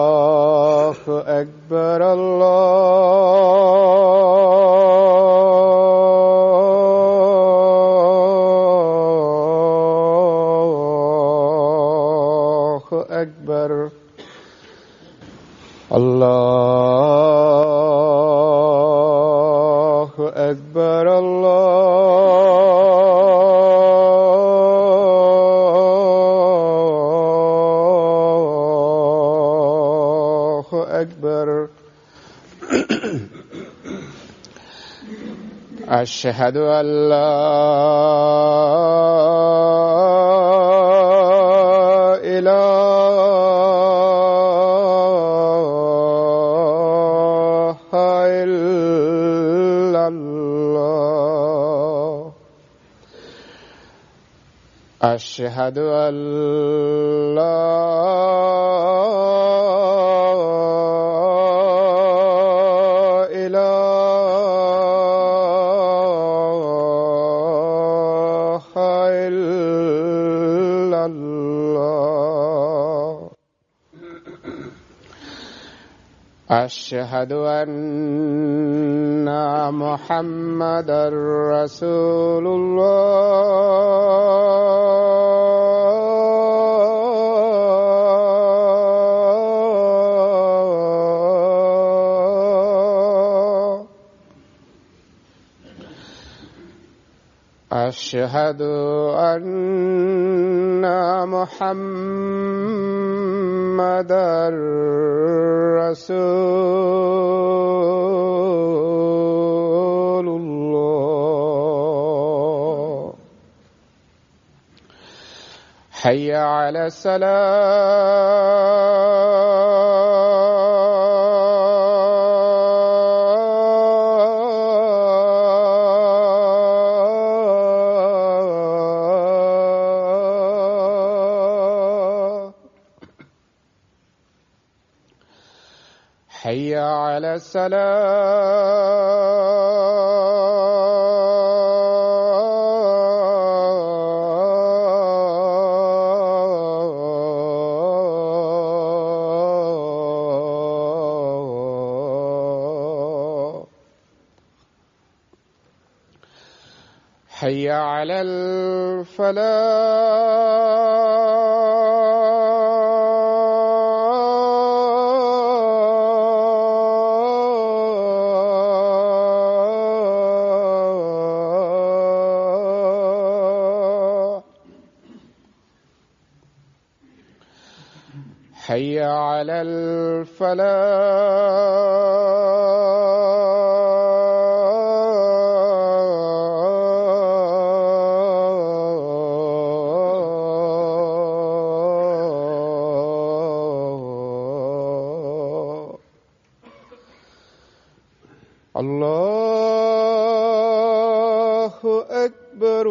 الله أكبر الله أكبر الله أكبر الله أكبر أشهد أن لا إله إلا الله أشهد أن لا إله إلا الله أشهد أن محمدا رسول الله أشهد أن محمدا رسول الله حي على الصلاة حي على الصلاة حي على الفلاح حي على الفلاح الله أكبر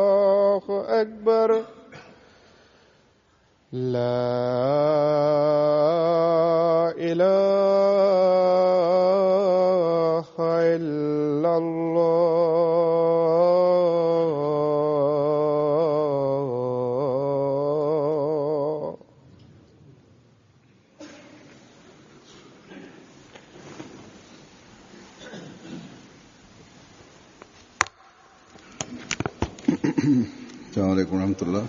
الله أكبر لا إله إلا الله السلام عليكم ورحمة الله.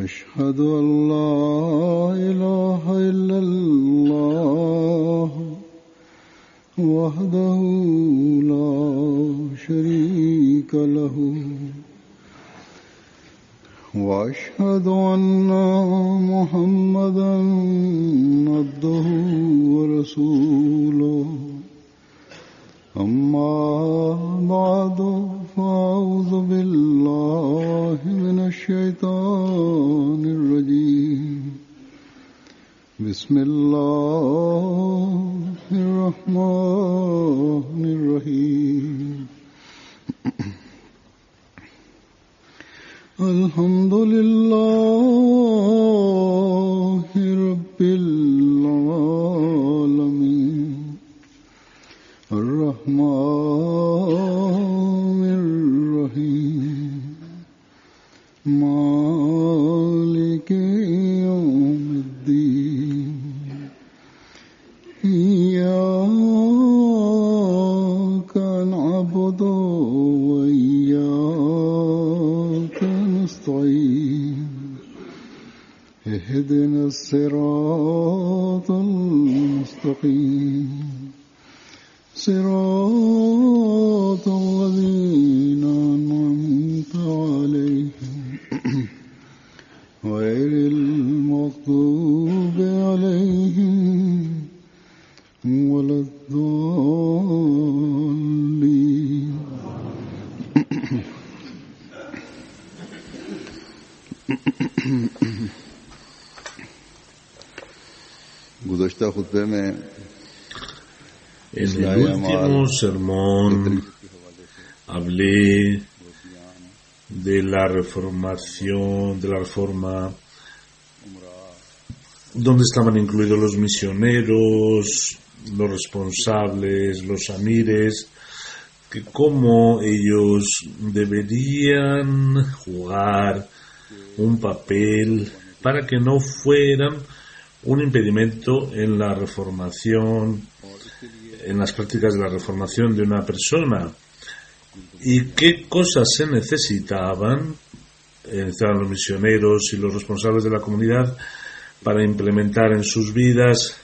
أشهد أن لا إله إلا الله وحده لا شريك له وأشهد أن محمدا عبده ورسوله أما بعد فأعوذ بالله من الشيطان الرجيم بسم الله الرحيم الحمد لله رب العالمين الرحمن الرحيم مالك يوم الدين إياك نعبد وإياك نستعين اهدنا الصراط المستقيم صراط الذين أنعمت عليهم غير المغضوب عليهم ولا الضالين गुज़श्ता खुतबे में En el último sermón hablé de la reformación, de la reforma, donde estaban incluidos los misioneros, los responsables, los amires, que cómo ellos deberían jugar un papel para que no fueran un impedimento en la reformación, en las prácticas de la reformación de una persona, y qué cosas se necesitaban los misioneros y los responsables de la comunidad para implementar en sus vidas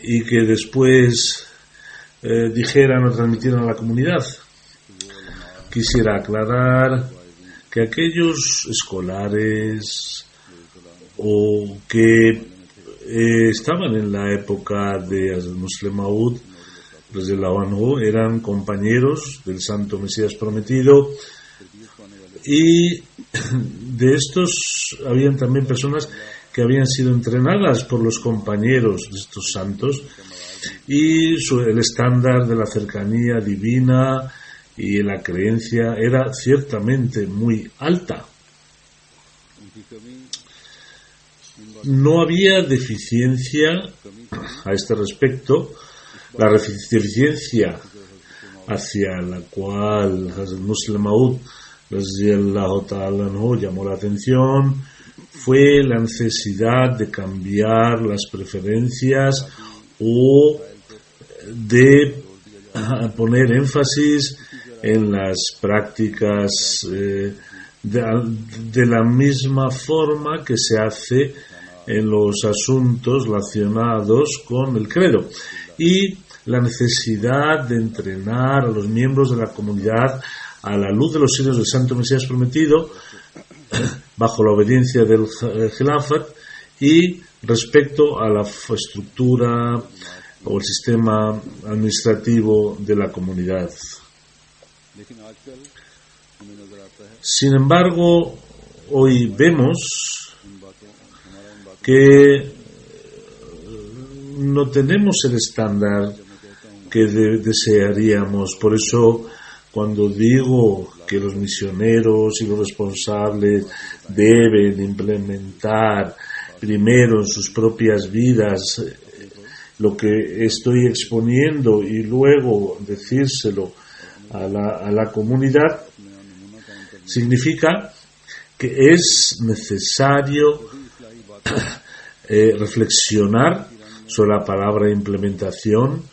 y que después dijeran o transmitieran a la comunidad. Quisiera aclarar que aquellos escolares o que estaban en la época de Muslim Maud eran compañeros del Santo Mesías Prometido, y de estos habían también personas que habían sido entrenadas por los compañeros de estos santos, y el estándar de la cercanía divina y la creencia era ciertamente muy alta. No había deficiencia a este respecto. La deficiencia hacia la cual Hazrat Muslim Maud llamó la atención fue la necesidad de cambiar las preferencias o de poner énfasis en las prácticas de la misma forma que se hace en los asuntos relacionados con el credo, y la necesidad de entrenar a los miembros de la comunidad a la luz de los siglos del Santo Mesías Prometido, bajo la obediencia del Khilafat y respecto a la estructura o el sistema administrativo de la comunidad. Sin embargo, hoy vemos que no tenemos el estándar que desearíamos. Por eso, cuando digo que los misioneros y los responsables deben implementar primero en sus propias vidas lo que estoy exponiendo y luego decírselo a la comunidad, significa que es necesario reflexionar sobre la palabra implementación,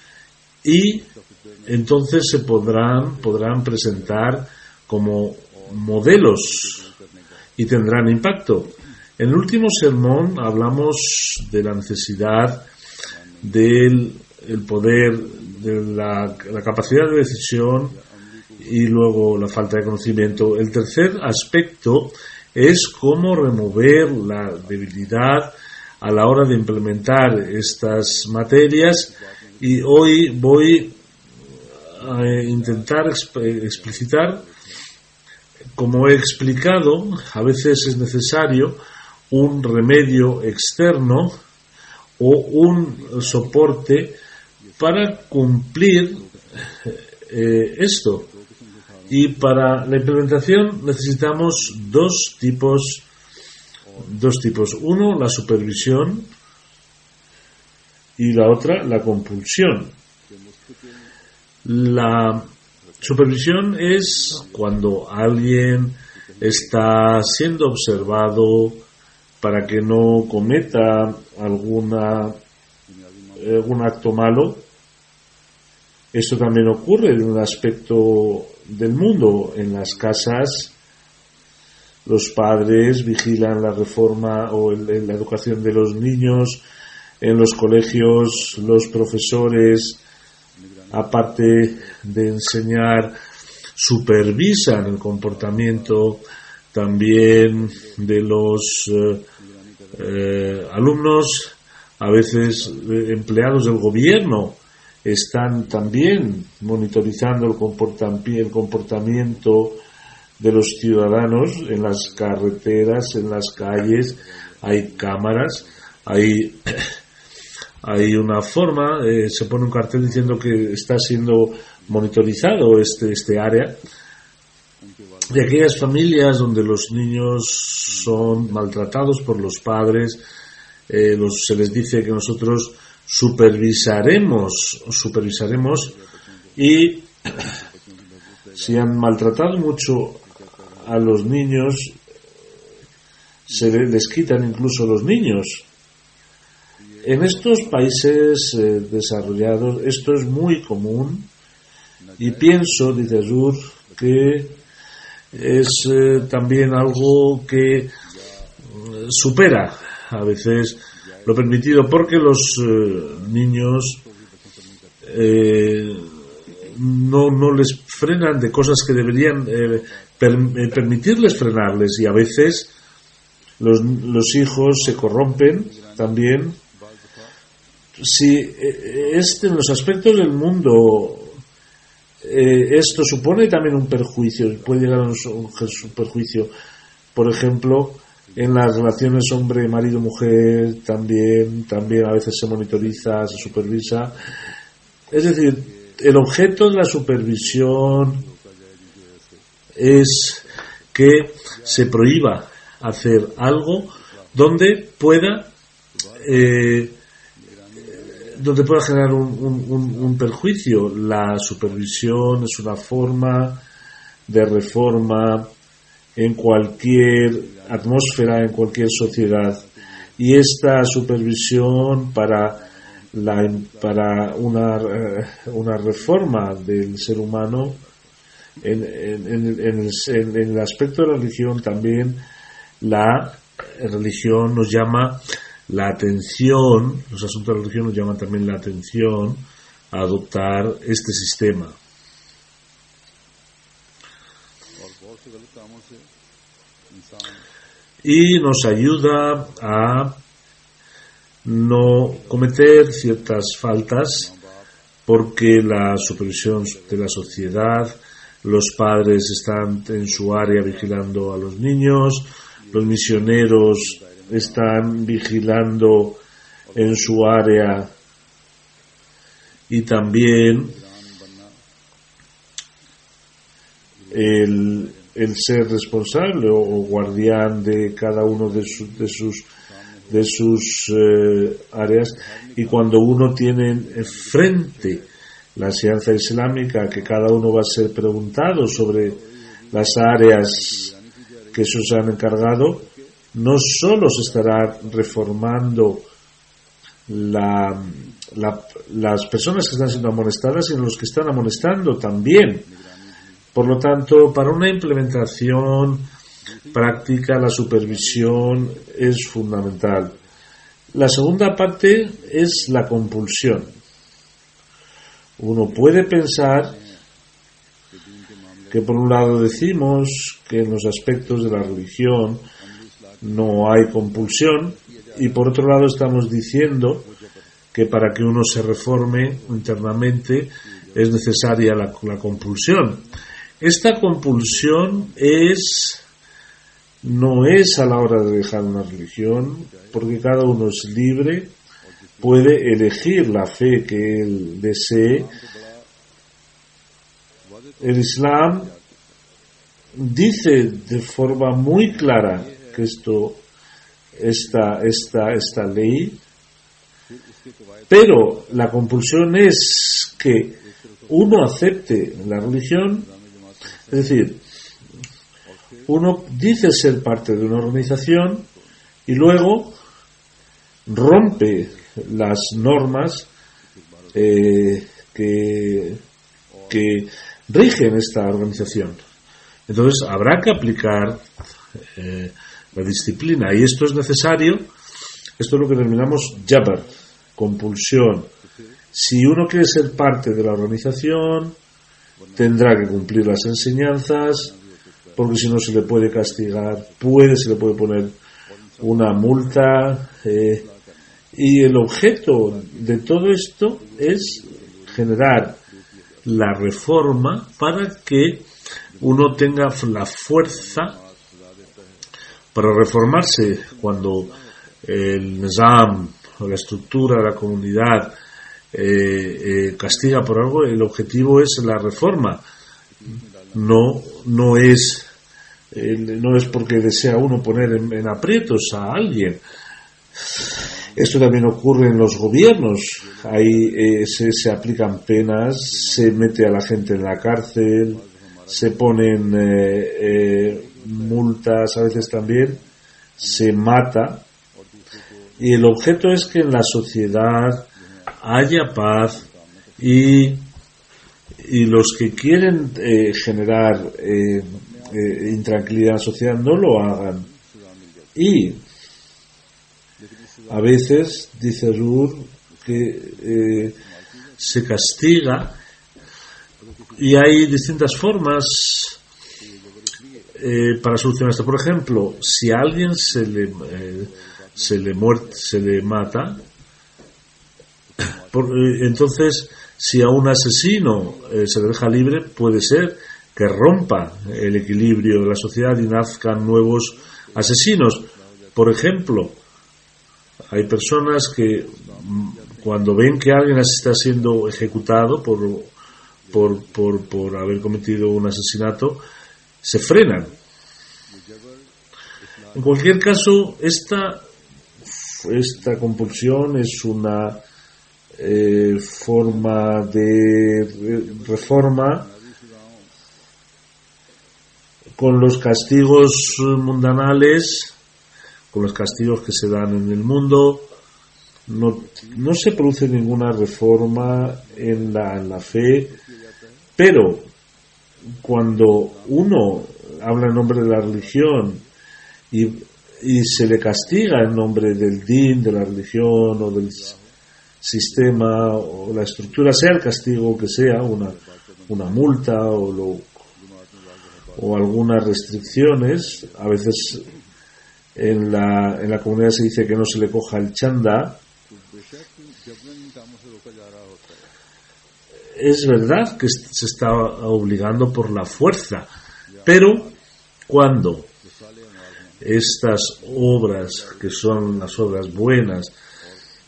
y entonces se podrán presentar como modelos y tendrán impacto. En el último sermón hablamos de la necesidad del poder, de la capacidad de decisión y luego la falta de conocimiento. El tercer aspecto es cómo remover la debilidad a la hora de implementar estas materias, y hoy voy a intentar explicitar. Como he explicado, a veces es necesario un remedio externo o un soporte para cumplir esto. Y para la implementación necesitamos dos tipos. Uno, la supervisión, y la otra, la compulsión. La supervisión es cuando alguien está siendo observado para que no cometa algún acto malo. Esto también ocurre en un aspecto del mundo. En las casas, los padres vigilan la reforma o la educación de los niños. En los colegios, los profesores, aparte de enseñar, supervisan el comportamiento también de los alumnos. A veces empleados del gobierno están también monitorizando el comportamiento de los ciudadanos en las carreteras, en las calles. Hay cámaras, hay una forma, se pone un cartel diciendo que está siendo monitorizado este área. De aquellas familias donde los niños son maltratados por los padres, se les dice que nosotros supervisaremos y si han maltratado mucho a los niños, se les quitan incluso los niños. En estos países desarrollados esto es muy común y pienso, dice Azur, que es también algo que supera a veces lo permitido, porque los niños no les frenan de cosas que deberían permitirles frenarles, y a veces los hijos se corrompen también. Si en los aspectos del mundo esto supone también un perjuicio, puede llegar a un perjuicio, por ejemplo, en las relaciones hombre, marido, mujer, también a veces se monitoriza, se supervisa. Es decir, el objeto de la supervisión es que se prohíba hacer algo donde pueda generar un perjuicio. La supervisión es una forma de reforma en cualquier atmósfera, en cualquier sociedad, y esta supervisión para una reforma del ser humano en el aspecto de la religión también. La religión nos llama la atención, los asuntos de la religión nos llaman también la atención a adoptar este sistema. Y nos ayuda a no cometer ciertas faltas, porque la supervisión de la sociedad, los padres están en su área vigilando a los niños, los misioneros están vigilando en su área, y también el ser responsable o guardián de cada uno de sus áreas. Y cuando uno tiene frente la enseñanza islámica, que cada uno va a ser preguntado sobre las áreas que se han encargado, no solo se estará reformando las personas que están siendo amonestadas, sino los que están amonestando también. Por lo tanto, para una implementación práctica, la supervisión es fundamental. La segunda parte es la compulsión. Uno puede pensar que por un lado decimos que en los aspectos de la religión no hay compulsión, y por otro lado estamos diciendo que para que uno se reforme internamente es necesaria la compulsión. Esta compulsión no es a la hora de dejar una religión, porque cada uno es libre, puede elegir la fe que él desee, el Islam dice de forma muy clara que esta ley, pero la compulsión es que uno acepte la religión, es decir, uno dice ser parte de una organización y luego rompe las normas que rigen esta organización. Entonces habrá que aplicar la disciplina, y esto es necesario. Esto es lo que denominamos jabr, compulsión. Si uno quiere ser parte de la organización, tendrá que cumplir las enseñanzas, porque si no se le puede castigar, se le puede poner una multa, y el objeto de todo esto es generar la reforma para que uno tenga la fuerza para reformarse. Cuando el nizam o la estructura de la comunidad castiga por algo, el objetivo es la reforma. No es porque desea uno poner en aprietos a alguien. Esto también ocurre en los gobiernos. Ahí se aplican penas, se mete a la gente en la cárcel, se ponen multas, a veces también se mata. Y el objeto es que en la sociedad haya paz, y los que quieren generar intranquilidad en la sociedad no lo hagan. Y a veces dice Rur que se castiga, y hay distintas formas para solucionar esto. Por ejemplo, si a alguien se le mata, entonces si a un asesino se le deja libre, puede ser que rompa el equilibrio de la sociedad y nazcan nuevos asesinos. Por ejemplo, hay personas que cuando ven que alguien está siendo ejecutado por haber cometido un asesinato, se frenan. En cualquier caso, esta compulsión es una forma de reforma. Con los castigos mundanales, con los castigos que se dan en el mundo, no se produce ninguna reforma en la fe, pero cuando uno habla en nombre de la religión y se le castiga en nombre del din, de la religión o del sistema o la estructura, sea el castigo que sea, una multa o algunas restricciones. A veces en la comunidad se dice que no se le coja el chanda. Es verdad que se está obligando por la fuerza, pero cuando estas obras, que son las obras buenas,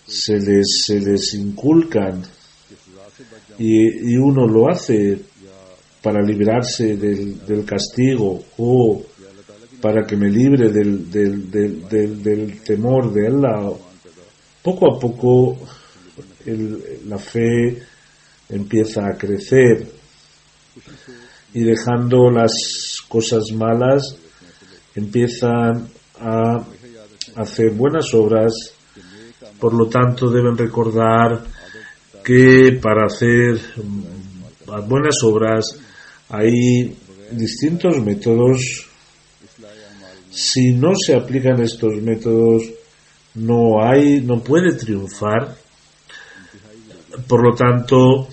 se les inculcan y uno lo hace para librarse del castigo o para que me libre del temor de Allah, poco a poco la fe empieza a crecer, y dejando las cosas malas empiezan a hacer buenas obras. Por lo tanto, deben recordar que para hacer buenas obras hay distintos métodos. Si no se aplican estos métodos, no puede triunfar. Por lo tanto,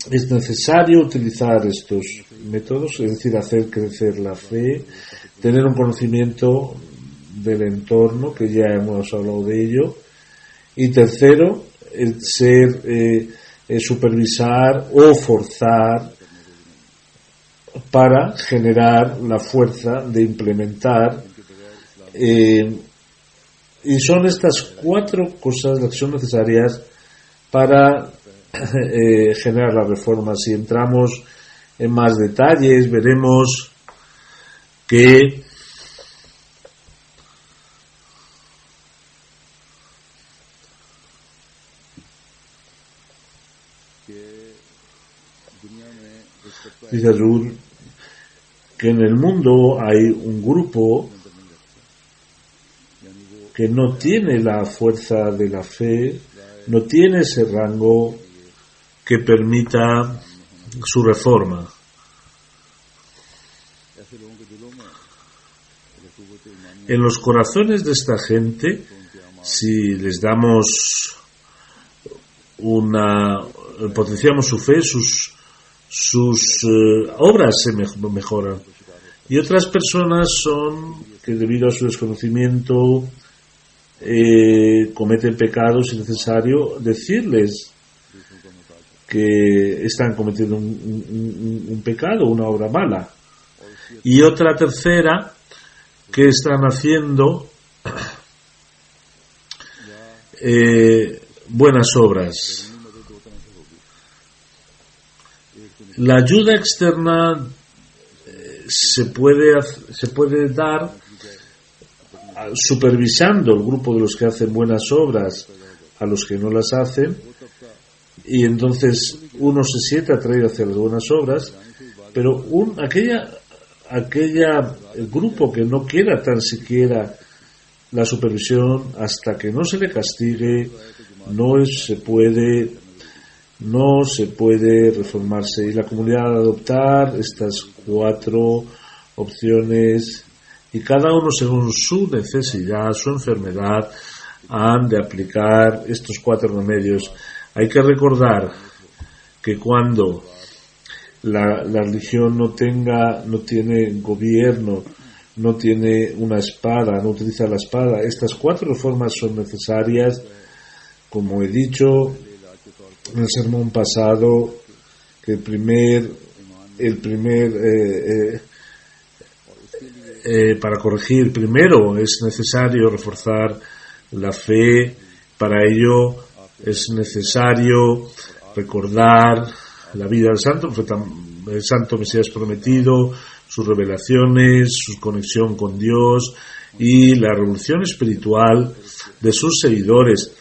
es necesario utilizar estos métodos, es decir, hacer crecer la fe, tener un conocimiento del entorno, que ya hemos hablado de ello, y tercero, supervisar o forzar para generar la fuerza de implementar, y son estas 4 cosas las que son necesarias para generar la reforma. Si entramos en más detalles, veremos que dice Hazur que en el mundo hay un grupo que no tiene la fuerza de la fe, no tiene ese rango que permita su reforma. En los corazones de esta gente, si les damos potenciamos su fe, sus obras se mejoran. Y otras personas son que debido a su desconocimiento cometen pecados, es necesario decirles que están cometiendo un pecado, una obra mala. Y otra tercera, que están haciendo buenas obras. La ayuda externa se puede dar supervisando el grupo de los que hacen buenas obras a los que no las hacen, y entonces uno se siente atraído hacia las buenas obras, pero el grupo que no quiera tan siquiera la supervisión, hasta que no se le castigue, no se puede reformarse. Y la comunidad adoptar estas 4 opciones, y cada uno según su necesidad, su enfermedad, han de aplicar estos 4 remedios. Hay que recordar que cuando la religión no tiene gobierno, no tiene una espada, no utiliza la espada, estas 4 reformas son necesarias, como he dicho en el sermón pasado, que para corregir primero es necesario reforzar la fe. Para ello es necesario recordar la vida del el santo Mesías prometido, sus revelaciones, su conexión con Dios y la revolución espiritual de sus seguidores.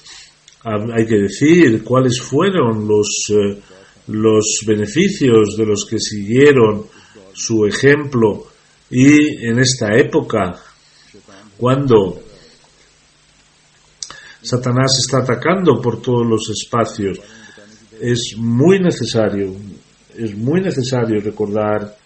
Hay que decir cuáles fueron los beneficios de los que siguieron su ejemplo. Y en esta época, cuando Satanás está atacando por todos los espacios, es muy necesario recordar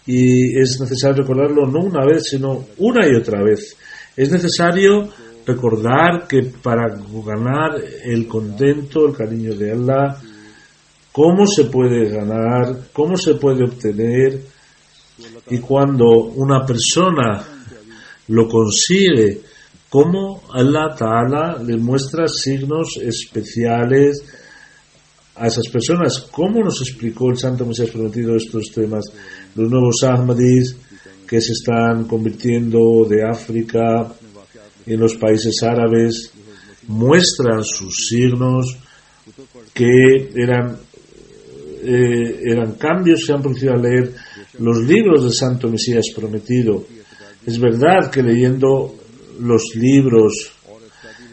y es necesario recordarlo no una vez, sino una y otra vez. Es necesario recordar que para ganar el contento, el cariño de Allah, cómo se puede ganar, cómo se puede obtener, y cuando una persona lo consigue, cómo Allah Ta'ala le muestra signos especiales a esas personas. ¿Cómo nos explicó el Santo Mesías prometido estos temas? Los nuevos Ahmadis que se están convirtiendo de África en los países árabes muestran sus signos que eran cambios que se han producido al leer los libros del Santo Mesías prometido. Es verdad que leyendo los libros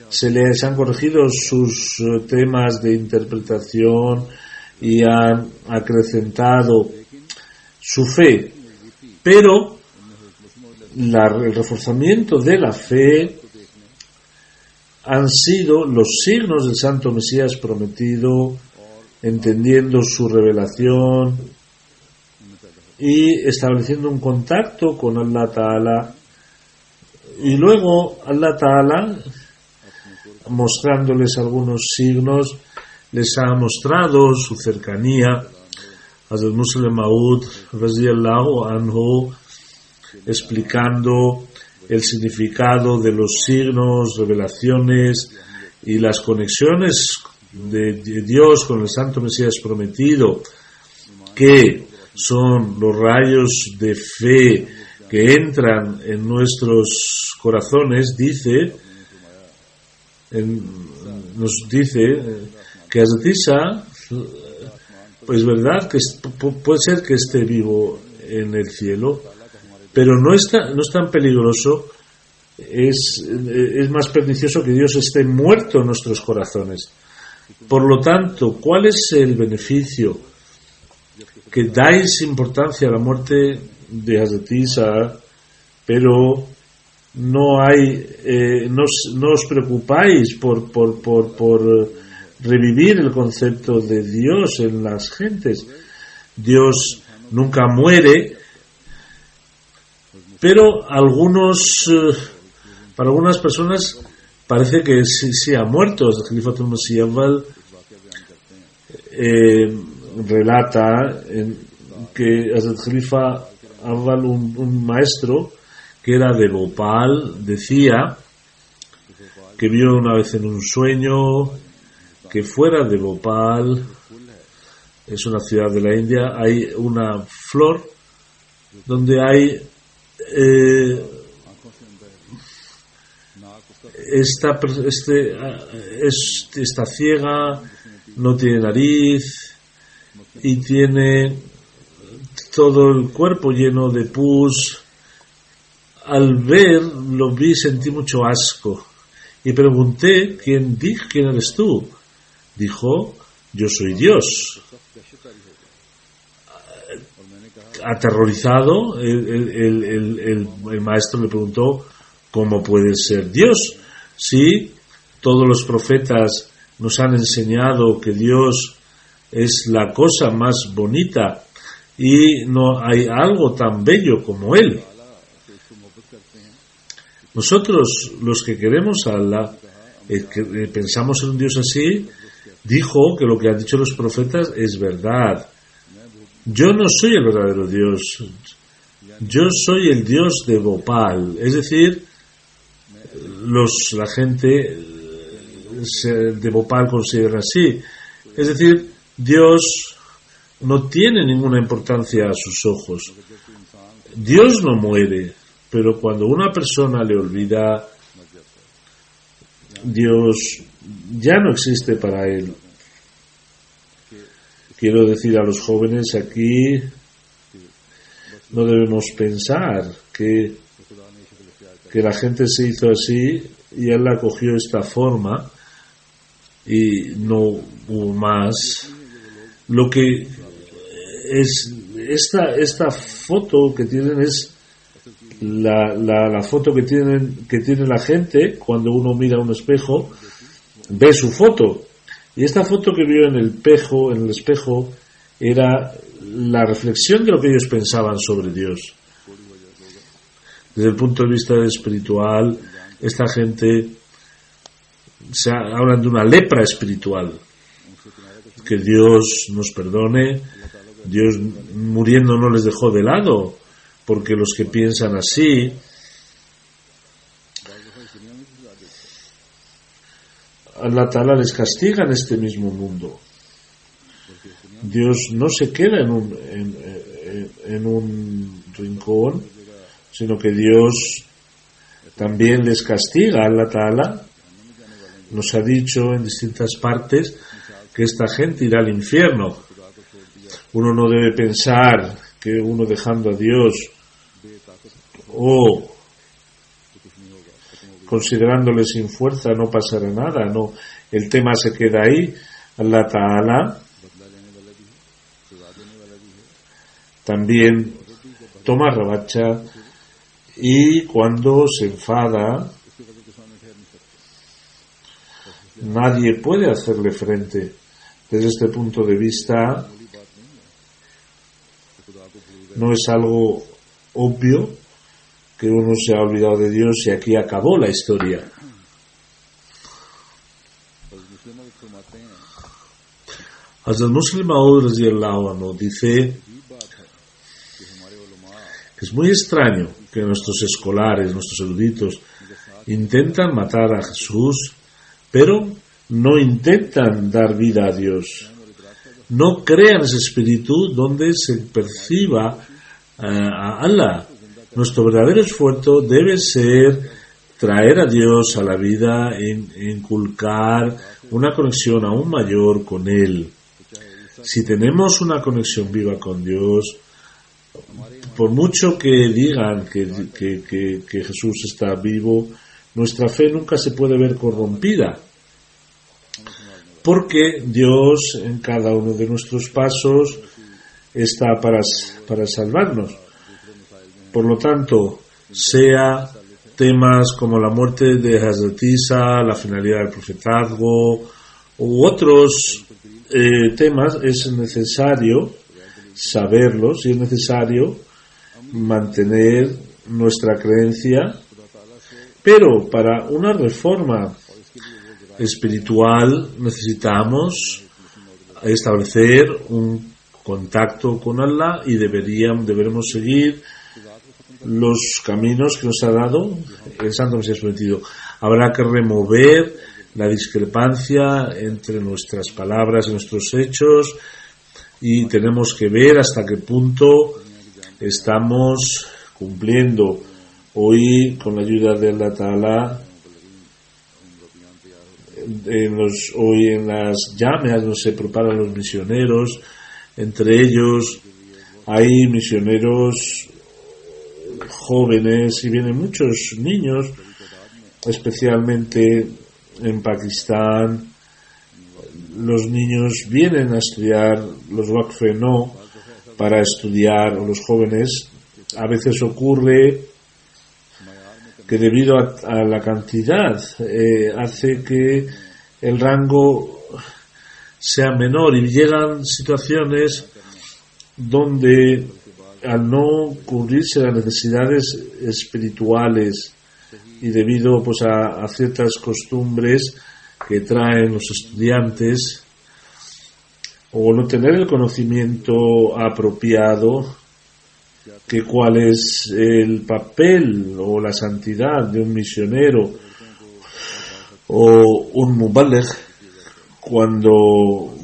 se les han corregido sus temas de interpretación y han acrecentado su fe, pero el reforzamiento de la fe han sido los signos del Santo Mesías prometido, entendiendo su revelación y estableciendo un contacto con Allah Ta'ala, y luego Allah Ta'ala, mostrándoles algunos signos, les ha mostrado su cercanía. Hazrat Musleh Maud radiyallahu anhu, explicando el significado de los signos, revelaciones y las conexiones de Dios con el Santo Mesías prometido, que son los rayos de fe que entran en nuestros corazones, nos dice que Hazrat Isa pues verdad que puede ser que esté vivo en el cielo, pero no es tan peligroso, es más pernicioso que Dios esté muerto en nuestros corazones. Por lo tanto, ¿cuál es el beneficio? Que dais importancia a la muerte de Hazrat Isa, pero no os preocupáis por revivir el concepto de Dios en las gentes. Dios nunca muere, pero para algunas personas parece que sí ha muerto. El Khalifatul Masih Awwal relata que Hazrat Khalifa Awwal, un maestro que era de Bhopal, decía que vio una vez en un sueño que fuera de Bhopal, es una ciudad de la India, hay una flor donde hay está ciega, no tiene nariz y tiene todo el cuerpo lleno de pus. Al lo vi, sentí mucho asco y pregunté ¿quién eres tú? Dijo, yo soy Dios. Aterrorizado, el maestro le preguntó, ¿cómo puedes ser Dios? Si todos los profetas nos han enseñado que Dios es la cosa más bonita y no hay algo tan bello como Él. Nosotros, los que queremos a Allah, que pensamos en un Dios así, dijo que lo que han dicho los profetas es verdad. Yo no soy el verdadero Dios. Yo soy el Dios de Bhopal. Es decir, la gente de Bhopal considera así. Es decir, Dios no tiene ninguna importancia a sus ojos. Dios no muere, pero cuando una persona le olvida, Dios ya no existe para él. Quiero decir a los jóvenes aquí, no debemos pensar que la gente se hizo así y él la cogió esta forma y no hubo más. Lo que es esta foto que tienen es la foto que tiene la gente cuando uno mira un espejo, ve su foto. Y esta foto que vio en el espejo era la reflexión de lo que ellos pensaban sobre Dios. Desde el punto de vista espiritual, esta gente hablan de una lepra espiritual. Que Dios nos perdone, Dios muriendo no les dejó de lado, porque los que piensan así Allah Ta'ala les castiga en este mismo mundo. Dios no se queda en un rincón, sino que Dios también les castiga. Allah Ta'ala nos ha dicho en distintas partes que esta gente irá al infierno. Uno no debe pensar que uno dejando a Dios o considerándole sin fuerza no pasará nada. No, el tema se queda ahí. Allah Ta'ala también toma revancha y cuando se enfada nadie puede hacerle frente. Desde este punto de vista no es algo obvio que uno se ha olvidado de Dios y aquí acabó la historia. Hazrat Muslim Maud radhiyallahu anhu dice que es muy extraño que nuestros escolares, nuestros eruditos intentan matar a Jesús, pero no intentan dar vida a Dios. No crean ese espíritu donde se perciba a Allah. Nuestro verdadero esfuerzo debe ser traer a Dios a la vida, inculcar una conexión aún mayor con Él. Si tenemos una conexión viva con Dios, por mucho que digan que Jesús está vivo, nuestra fe nunca se puede ver corrompida, porque Dios en cada uno de nuestros pasos está para salvarnos. Por lo tanto, sea temas como la muerte de Hazrat Isa, la finalidad del profetazgo u otros temas, es necesario saberlos y es necesario mantener nuestra creencia, pero para una reforma espiritual necesitamos establecer un contacto con Allah y deberemos seguir los caminos que nos ha dado el Santo Mesías prometido. Habrá que remover la discrepancia entre nuestras palabras y nuestros hechos, y tenemos que ver hasta qué punto estamos cumpliendo. Hoy, con la ayuda de Allah Ta'ala, hoy en las llameas donde se preparan los misioneros, entre ellos hay misioneros jóvenes y vienen muchos niños, especialmente en Pakistán. Los niños vienen a estudiar, los Waqf no, para estudiar, o los jóvenes. A veces ocurre que debido a la cantidad hace que el rango sea menor, y llegan situaciones donde, al no cubrirse las necesidades espirituales y debido pues a ciertas costumbres que traen los estudiantes, o no tener el conocimiento apropiado, que cuál es el papel o la santidad de un misionero o un mubaligh cuando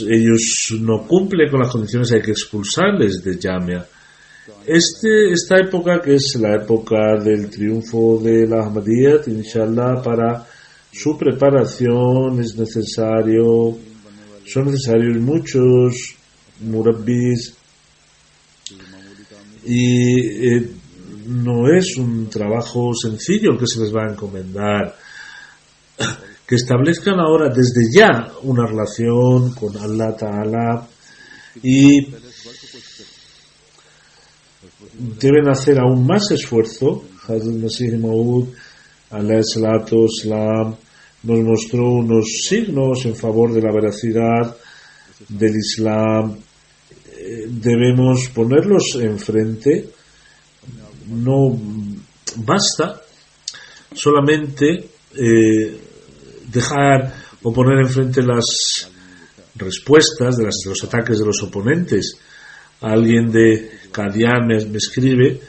ellos no cumplen con las condiciones, hay que expulsarles de Jamia. Esta época, que es la época del triunfo de la Ahmadiyyat, inshallah, para su preparación son necesarios muchos murabbis, y no es un trabajo sencillo el que se les va a encomendar. Que establezcan ahora desde ya una relación con Allah Ta'ala, y deben hacer aún más esfuerzo. Hazrat Masih Maud alayhi salatu wassalam nos mostró unos signos en favor de la veracidad del Islam. Debemos ponerlos enfrente. No basta solamente dejar o poner enfrente las respuestas de los ataques de los oponentes. Alguien de Qadian me escribe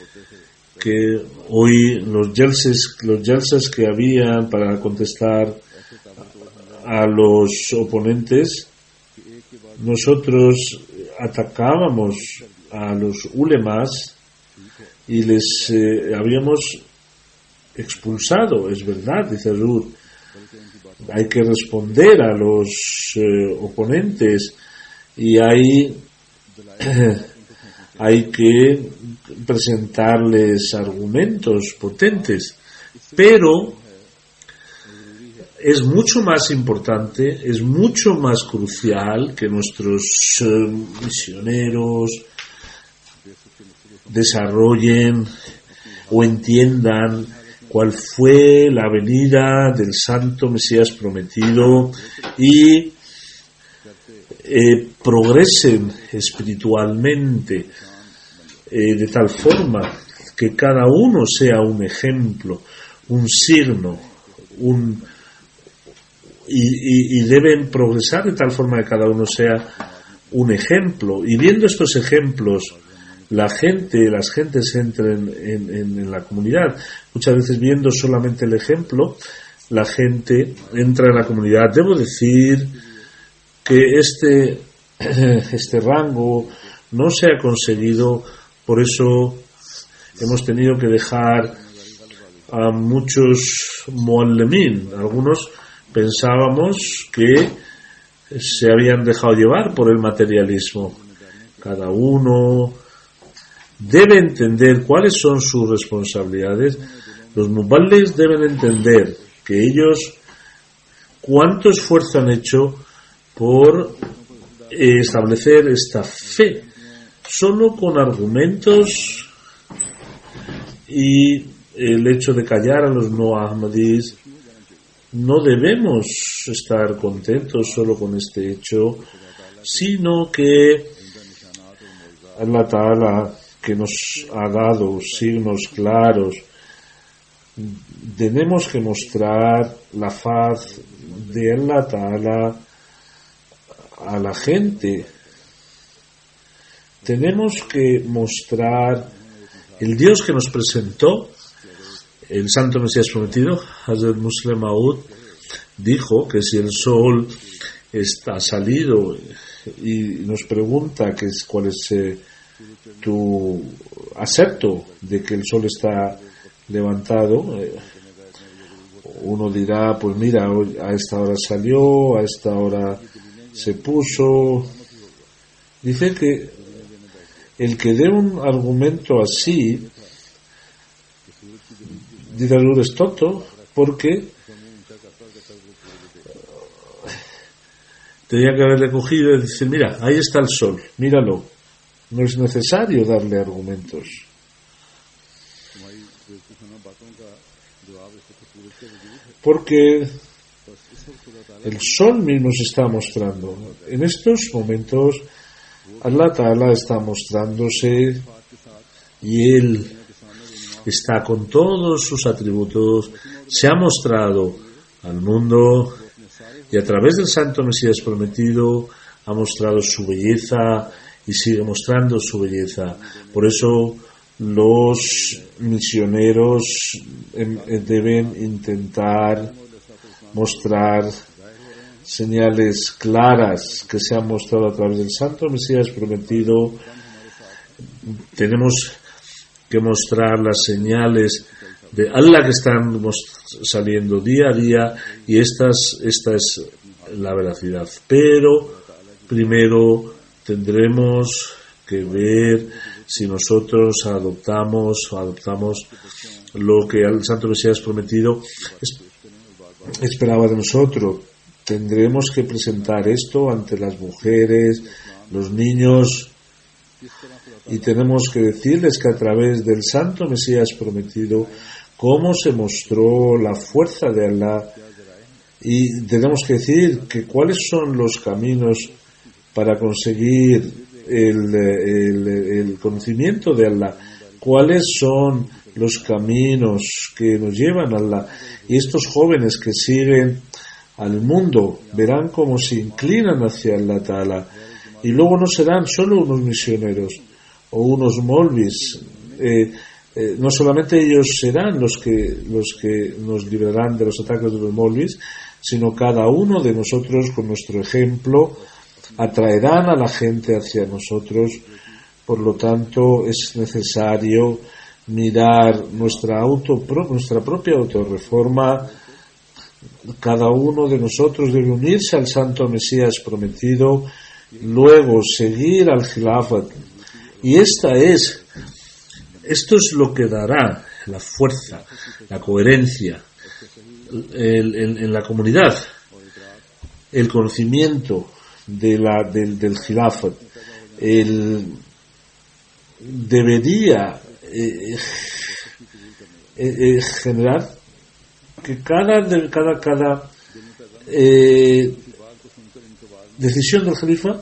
que hoy los jalsas que habían para contestar a los oponentes, nosotros atacábamos a los ulemas y les habíamos expulsado. Es verdad, dice Ruth, hay que responder a los oponentes, y hay que presentarles argumentos potentes, pero es mucho más importante, es mucho más crucial que nuestros misioneros desarrollen o entiendan cuál fue la venida del Santo Mesías prometido y progresen espiritualmente de tal forma que cada uno sea un ejemplo, un signo, y deben progresar de tal forma que cada uno sea un ejemplo, y viendo estos ejemplos las gentes entren en la comunidad. Muchas veces, viendo solamente el ejemplo, la gente entra en la comunidad. Debo decir que este rango no se ha conseguido, por eso hemos tenido que dejar a muchos muallimín. Algunos pensábamos que se habían dejado llevar por el materialismo. Cada uno debe entender cuáles son sus responsabilidades. Los muballighs deben entender que ellos cuánto esfuerzo han hecho por establecer esta fe, solo con argumentos y el hecho de callar a los no ahmadís. No debemos estar contentos solo con este hecho, sino que Allah Ta'ala, que nos ha dado signos claros, tenemos que mostrar la faz de Allah Ta'ala a la gente. Tenemos que mostrar el Dios que nos presentó el Santo Mesías Prometido. Hazrat Muslim Maud dijo que si el sol está salido y nos pregunta cuál es tu acepto de que el sol está levantado, uno dirá, pues mira, a esta hora salió, a esta hora se puso. Dice que el que dé un argumento así, dice Alur, es tonto, porque tenía que haberle cogido y decir, mira, ahí está el sol, míralo. No es necesario darle argumentos. Porque el sol mismo se está mostrando. En estos momentos, Allah Ta'ala está mostrándose y Él está con todos sus atributos, se ha mostrado al mundo y a través del Santo Mesías Prometido ha mostrado su belleza y sigue mostrando su belleza. Por eso los misioneros deben intentar mostrar señales claras que se han mostrado a través del Santo Mesías Prometido. Tenemos que mostrar las señales de Allah que están saliendo día a día, y esta es la veracidad. Pero primero tendremos que ver si nosotros adoptamos lo que el Santo Mesías Prometido esperaba de nosotros. Tendremos que presentar esto ante las mujeres, los niños, y tenemos que decirles que a través del Santo Mesías Prometido cómo se mostró la fuerza de Allah, y tenemos que decir que cuáles son los caminos para conseguir el conocimiento de Allah, cuáles son los caminos que nos llevan a Allah. Y estos jóvenes que siguen al mundo verán cómo se inclinan hacia Allah Ta'ala, y luego no serán solo unos misioneros o unos molvis. No solamente ellos serán los que nos librarán de los ataques de los molvis, sino cada uno de nosotros con nuestro ejemplo atraerán a la gente hacia nosotros. Por lo tanto, es necesario mirar nuestra propia autorreforma. Cada uno de nosotros debe unirse al Santo Mesías Prometido, luego seguir al Khilafat. Y esto es lo que dará la fuerza, la coherencia en la comunidad, el conocimiento del Khilafat. Debería generar que cada decisión del Khalifa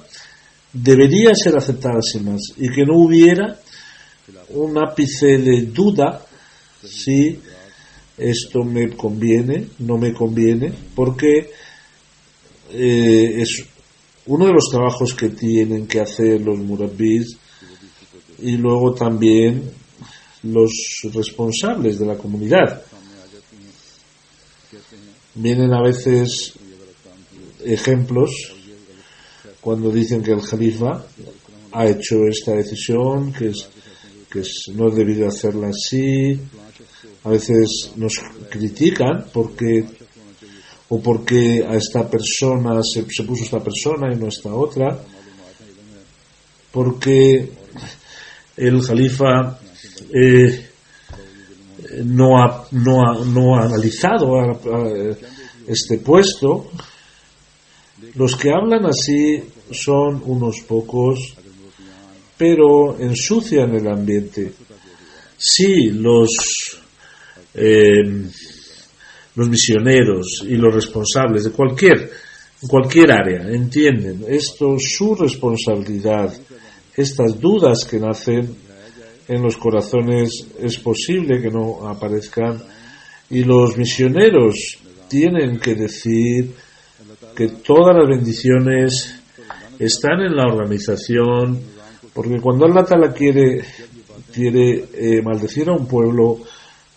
debería ser aceptada sin más, y que no hubiera un ápice de duda si esto me conviene, no me conviene, porque es uno de los trabajos que tienen que hacer los murabbis y luego también los responsables de la comunidad. Vienen a veces ejemplos cuando dicen que el Khalifa ha hecho esta decisión, que no es debido hacerla así. A veces nos critican porque o por qué a esta persona se puso esta persona y no esta otra, porque el Jalifa no ha analizado este puesto. Los que hablan así son unos pocos, pero ensucian el ambiente. Sí, los misioneros y los responsables de cualquier área entienden esto, su responsabilidad, estas dudas que nacen en los corazones es posible que no aparezcan, y los misioneros tienen que decir que todas las bendiciones están en la organización, porque cuando Allah Ta'ala quiere maldecir a un pueblo,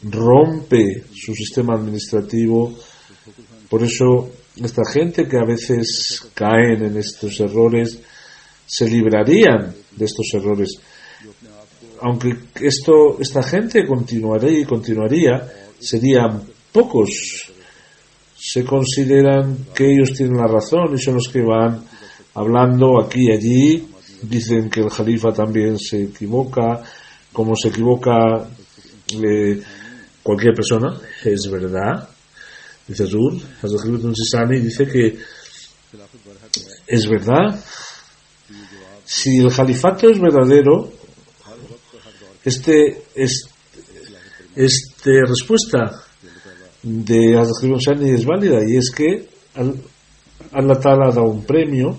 rompe su sistema administrativo. Por eso esta gente que a veces caen en estos errores se librarían de estos errores, aunque esta gente continuaría, serían pocos. Se consideran que ellos tienen la razón y son los que van hablando aquí y allí. Dicen que el Jalifa también se equivoca, como se equivoca cualquier persona. Es verdad, dice Zul, dice que es verdad. Si el Jalifato es verdadero, respuesta de Hazrat Shani es válida, y es que Allah Ta'ala da un premio.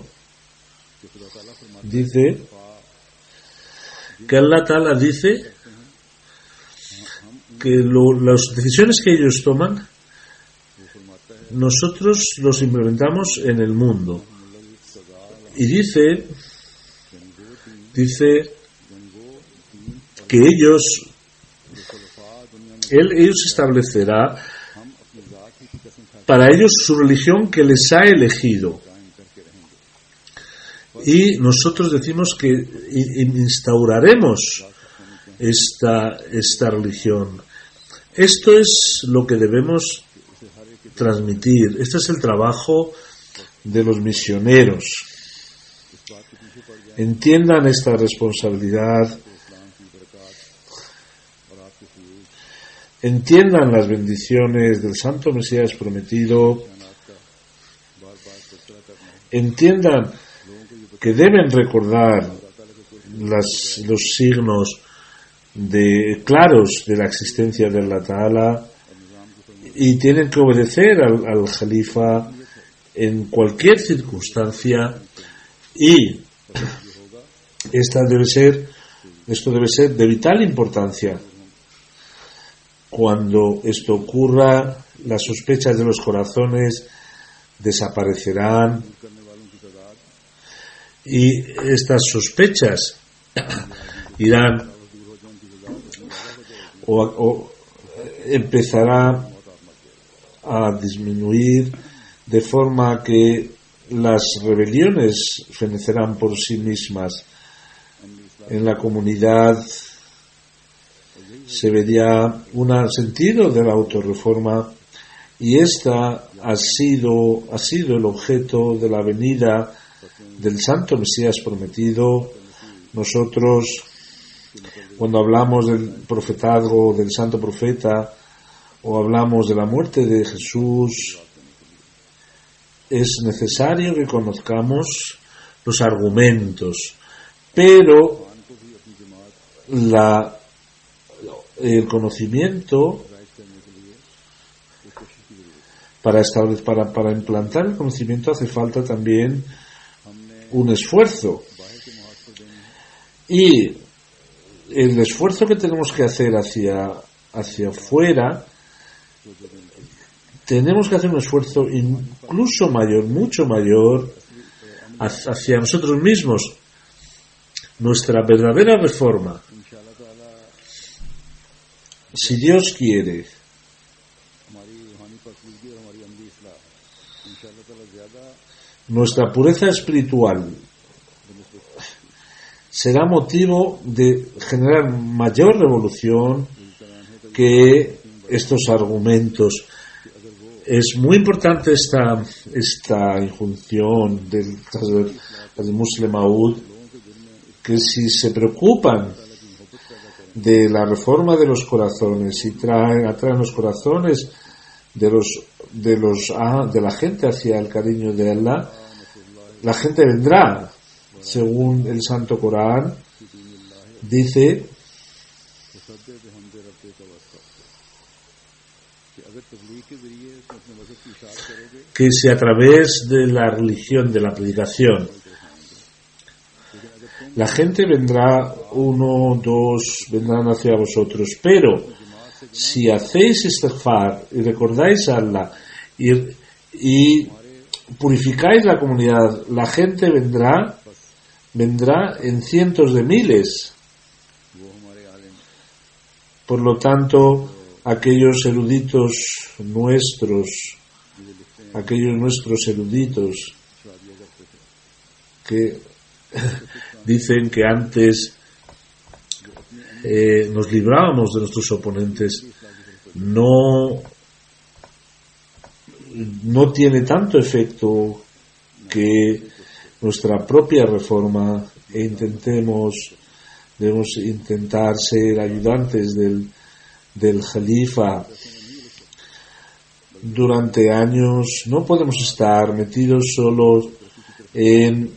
Dice que Allah Ta'ala dice que las decisiones que ellos toman nosotros los implementamos en el mundo, y dice que ellos establecerá para ellos su religión que les ha elegido, y nosotros decimos que instauraremos esta religión. Esto es lo que debemos transmitir. Este es el trabajo de los misioneros. Entiendan esta responsabilidad, entiendan las bendiciones del Santo Mesías prometido, entiendan que deben recordar los signos claros de la existencia de Allah Ta'ala, y tienen que obedecer al Jalifa en cualquier circunstancia, y esto debe ser de vital importancia. Cuando esto ocurra, las sospechas de los corazones desaparecerán, y estas sospechas irán o empezará a disminuir, de forma que las rebeliones fenecerán por sí mismas. En la comunidad se vería un sentido de la autorreforma, y esta ha sido el objeto de la venida del Santo Mesías prometido. Nosotros, cuando hablamos del profetazgo del Santo Profeta, o hablamos de la muerte de Jesús, es necesario que conozcamos los argumentos, pero el conocimiento, para implantar el conocimiento hace falta también un esfuerzo, y el esfuerzo que tenemos que hacer hacia afuera, tenemos que hacer un esfuerzo incluso mayor, mucho mayor, hacia nosotros mismos. Nuestra verdadera reforma, si Dios quiere, nuestra pureza espiritual será motivo de generar mayor revolución que estos argumentos. Es muy importante esta injunción del Muslim Maud, que si se preocupan de la reforma de los corazones y atraen los corazones de la gente hacia el cariño de Allah, la gente vendrá. Según el Santo Corán dice que si a través de la religión, de la predicación, la gente vendrá, 1, 2, vendrán hacia vosotros, pero si hacéis istighfar y recordáis a Allah y purificáis la comunidad, la gente vendrá en cientos de miles. Por lo tanto, aquellos nuestros eruditos que dicen que antes nos librábamos de nuestros oponentes, no tiene tanto efecto que nuestra propia reforma debemos intentar ser ayudantes del Jalifa durante años. No podemos estar metidos solo en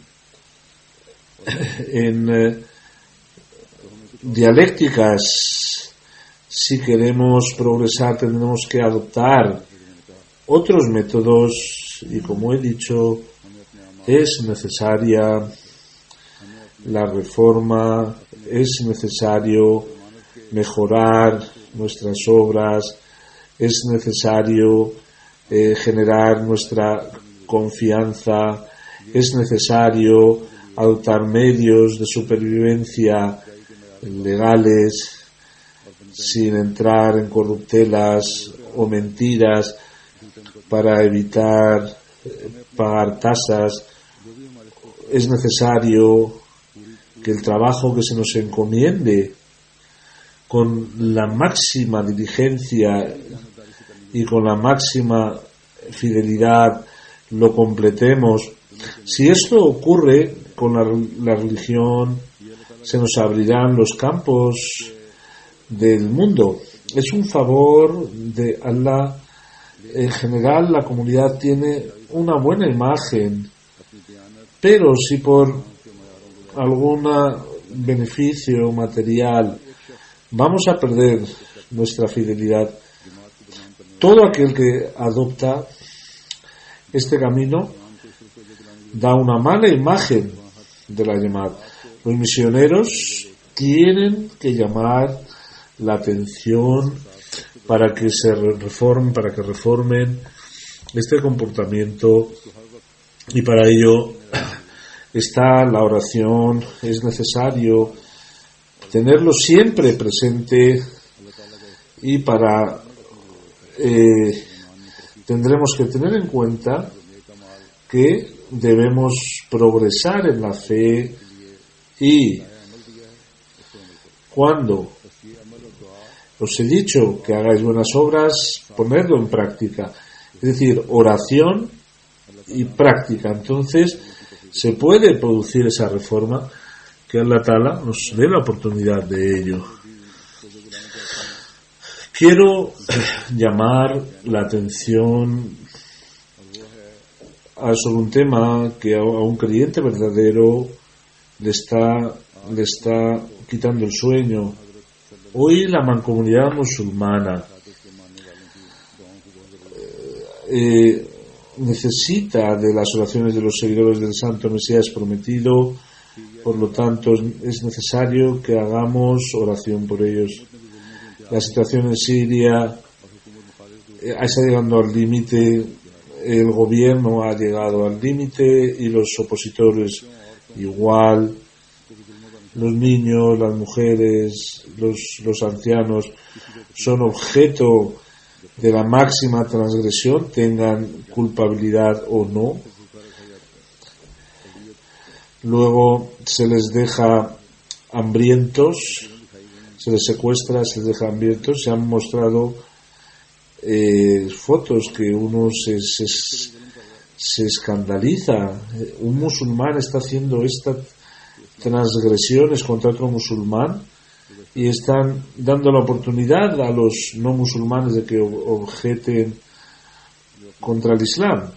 dialécticas. Si queremos progresar, tendremos que adoptar otros métodos, y como he dicho, es necesaria la reforma, es necesario mejorar nuestras obras, es necesario generar nuestra confianza, es necesario adoptar medios de supervivencia legales sin entrar en corruptelas o mentiras para evitar pagar tasas. Es necesario que el trabajo que se nos encomiende con la máxima diligencia y con la máxima fidelidad lo completemos. Si esto ocurre con la religión, se nos abrirán los campos del mundo. Es un favor de Allah. En general, la comunidad tiene una buena imagen, pero si por algún beneficio material vamos a perder nuestra fidelidad, todo aquel que adopta este camino da una mala imagen de la llamada. Los misioneros tienen que llamar la atención para que reformen este comportamiento, y para ello está la oración. Es necesario tenerlo siempre presente, y tendremos que tener en cuenta que debemos progresar en la fe, y cuando os he dicho que hagáis buenas obras, ponerlo en práctica, es decir, oración y práctica. Entonces se puede producir esa reforma, que Allah Ta'ala nos dé la oportunidad de ello. Quiero llamar la atención sobre un tema que a un creyente verdadero le está quitando el sueño. Hoy la mancomunidad musulmana necesita de las oraciones de los seguidores del Santo Mesías prometido. Por lo tanto, es necesario que hagamos oración por ellos. La situación en Siria está llegando al límite. El gobierno ha llegado al límite y los opositores igual. Los niños, las mujeres, los ancianos son objeto de la máxima transgresión, tengan culpabilidad o no. Luego se les deja hambrientos, se les secuestra, se les deja hambrientos. Se han mostrado fotos que uno se escandaliza. Un musulmán está haciendo estas transgresiones contra otro musulmán y están dando la oportunidad a los no musulmanes de que objeten contra el Islam.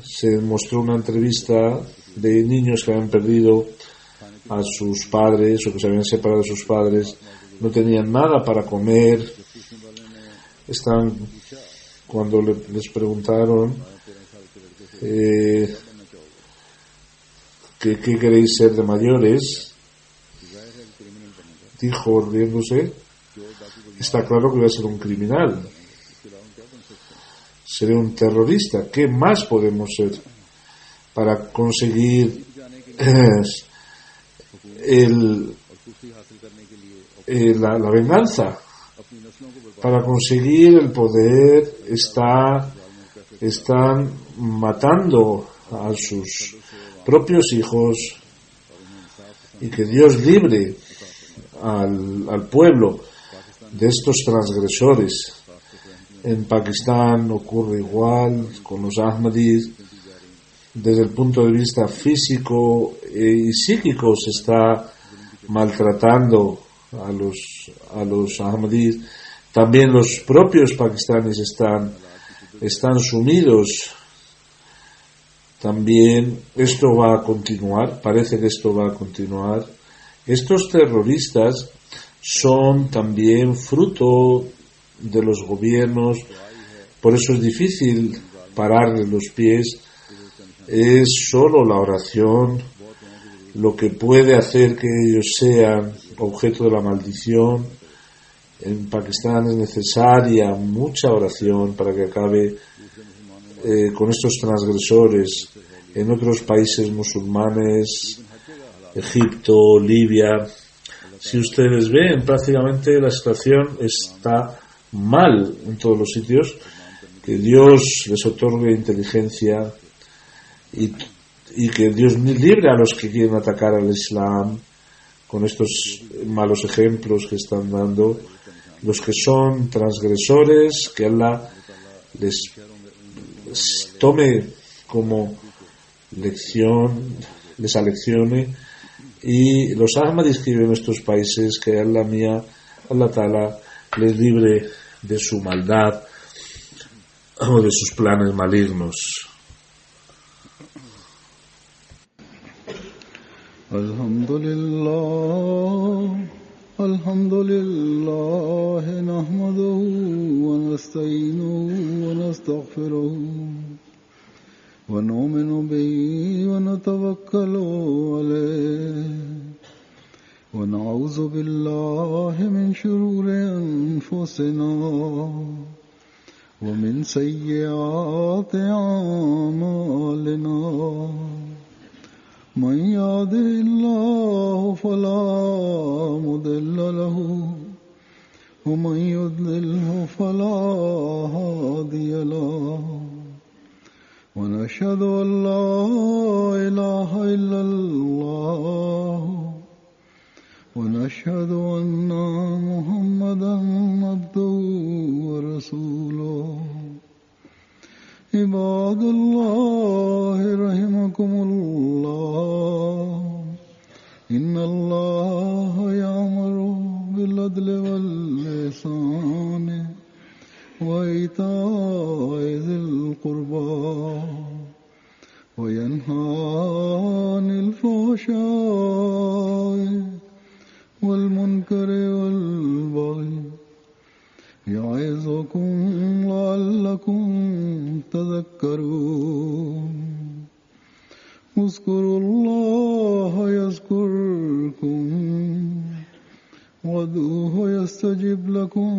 Se mostró una entrevista de niños que habían perdido a sus padres o que se habían separado de sus padres, no tenían nada para comer. Cuando les preguntaron ¿qué queréis ser de mayores? Dijo riéndose, está claro que voy a ser un criminal, seré un terrorista. ¿Qué más podemos ser para conseguir la venganza? Para conseguir el poder están matando a sus propios hijos, y que Dios libre al pueblo de estos transgresores. En Pakistán ocurre igual con los Ahmadis. Desde el punto de vista físico y psíquico se está maltratando a los Ahmadis. También los propios pakistaníes están sumidos. También esto va a continuar, parece que esto va a continuar. Estos terroristas son también fruto de los gobiernos, por eso es difícil pararles los pies. Es solo la oración lo que puede hacer que ellos sean objeto de la maldición. En Pakistán es necesaria mucha oración para que acabe con estos transgresores. En otros países musulmanes, Egipto, Libia, si ustedes ven, prácticamente la situación está mal en todos los sitios. Que Dios les otorgue inteligencia y que Dios libre a los que quieren atacar al Islam con estos malos ejemplos que están dando. Los que son transgresores, que Allah les tome como lección, les aleccione, y los Ahmadis que viven en estos países, que Allah Ta'ala les libre de su maldad o de sus planes malignos. Alhamdulillah, nahmaduhu wa nasta'inuhu wa nastaghfiruhu wa nu'minu bihi wa natawakkalu alayhi wa na'udhu billahi min shururi anfusina wa min sayyiati a'malina. من يهده الله فلا مضل له ومن يضلله فلا هادي له ونشهد أن لا إله إلا الله ونشهد أن محمدا عبده ورسوله. عباد الله رحمكم الله إن الله يأمر بالعدل والإحسان وإيتاء ذي القربى وينهى عن الفحشاء والمنكر والبغي يعظكم لعلكم تذكرون. اذكروا الله يذكركم وادعوه يستجب لكم